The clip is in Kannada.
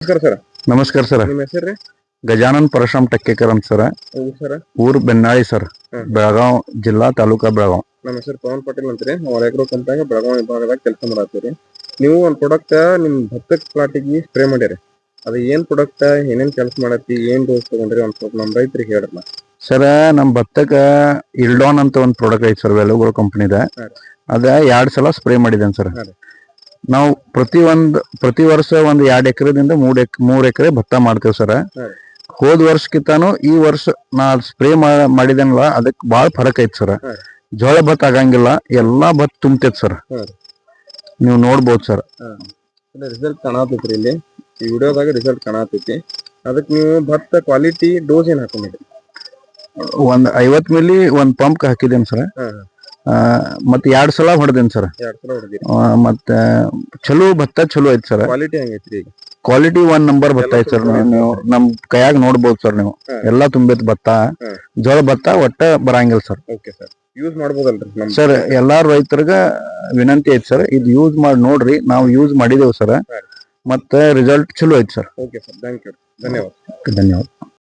ನಮಸ್ಕಾರ ಸರ್. ನಮಸ್ಕಾರ ಸರ್. ನಿಮ್ಮ ಹೆಸರು ರೀ? ಗಜಾನನ್ ಪರಶುರಾಮ್ ಟಕ್ಕೇಕರ್ ಅಂತ ಸರ್. ಸರ್ ಊರ್ ಬೆನ್ನಾಳಿ ಸರ್, ಬೆಳಗಾವ್ ಜಿಲ್ಲಾ, ತಾಲೂಕಾ ಬೆಳಗಾವ್. ನಮ್ಮ ಹೆಸರು ಪವನ್ ಪಾಟೀಲ್ ಅಂತ್ರಿ. ನಾವು ಅಗ್ರೋ ಕಂಪ್ನಿಯಾಗ ಬೆಳಗಾವಿ ವಿಭಾಗದಾಗ ಕೆಲಸ ಮಾಡತ್ತೀರಿ. ನೀವು ಒಂದು ಪ್ರಾಡಕ್ಟ್ ನಿಮ್ ಭತ್ತದ ಪ್ಲಾಟಿಗೆ ಸ್ಪ್ರೇ ಮಾಡಿರಿ. ಅದು ಏನ್ ಪ್ರಾಡಕ್ಟ್, ಏನೇನ್ ಕೆಲಸ ಮಾಡತ್ತಿ, ಏನ್ ಡೋಸ್ ತಗೊಂಡ್ರಿ ಒಂದ್ ಸ್ವಲ್ಪ ನಮ್ಮ ರೈತರಿಗೆ ಹೇಳ್ರಲ್ಲ. ಸರ್, ನಮ್ ಭತ್ತಕ್ಕ ಇಲ್ಡಾನ್ ಅಂತ ಒಂದು ಪ್ರಾಡಕ್ಟ್ ಐತಿ ಸರ್, ವೆಲೋಗ್ರೋ ಕಂಪನಿದ. ಅದ 2 ಸಲ ಸ್ಪ್ರೇ ಮಾಡಿದ್ದೇನೆ ಸರ್. ನಾವು ಪ್ರತಿ ವರ್ಷ ಒಂದು 2 ಎಕರೆದಿಂದ 3 ಎಕರೆ ಭತ್ತ ಮಾಡ್ತೇವೆ ಸರ್. ಹೋದ್ ವರ್ಷಕ್ಕಿಂತಾನು ಈ ವರ್ಷ ನಾ ಸ್ಪ್ರೇ ಮಾಡಿದೇನಲ್ಲ, ಅದಕ್ಕೆ ಬಾಳ ಫರಕ್ ಐತಿ ಸರ್. ಜೋಳ ಭತ್ತ ಆಗಂಗಿಲ್ಲ, ಎಲ್ಲಾ ಭತ್ತ ತುಂಬತೈತಿ ಸರ್. ನೀವು ನೋಡ್ಬೋದು ಸರ್. ರಿಸಲ್ಟ್ ಕಾಣತೈತ್ರಿ ಇಲ್ಲಿ ಈ ವಿಡಿಯೋದಾಗ ರಿಸಲ್ಟ್ ಕಾಣತೈತಿ. ಅದಕ್ಕೆ ನೀವು ಭತ್ತ ಕ್ವಾಲಿಟಿ ಡೋಸ್ ಏನ್ ಹಾಕೊಂಡಿರಿ? ಒಂದ್ 50 ಮಿಲಿ ಒಂದ್ ಪಂಪ್ ಹಾಕಿದ್ದೇನೆ ಸರ್. ಮತ್ತೆ 2 ಸಲ ಹೊಡೆದೇನೆ ಸರ್. 2 ಸಲ ಹೊಡೆದಿರಿ. ಮತ್ತೆ ಚಲೋ ಭತ್ತ ಚಲೋ ಐತಿ ಸರ್. ಕ್ವಾಲಿಟಿ ಹೆಂಗೈತ್ರಿ? ಕ್ವಾಲಿಟಿ 1 ನಂಬರ್ ಭತ್ತ ಐತಿ ಸರ್. ನೀವು ನಮ್ ಕೈಯಾಗ ನೋಡ್ಬೋದು ಸರ್. ನೀವು ಎಲ್ಲಾ ತುಂಬೈತಿ ಭತ್ತ. ಜೋಳ ಭತ್ತ ಒಟ್ಟ ಬರಂಗಿಲ್ಲ ಸರ್. ಓಕೆ ಸರ್, ಯೂಸ್ ಮಾಡ್ಬೋದಲ್ರಿ ಸರ್? ಎಲ್ಲಾ ರೈತರಿಗ ವಿನಂತಿ ಐತಿ ಸರ್, ಇದು ಯೂಸ್ ಮಾಡಿ ನೋಡ್ರಿ. ನಾವು ಯೂಸ್ ಮಾಡಿದೇವು ಸರ್, ಮತ್ತೆ ರಿಸಲ್ಟ್ ಚಲೋ ಐತಿ sir. Okay sir, thank you, ಧನ್ಯವಾದ. ಧನ್ಯವಾದ.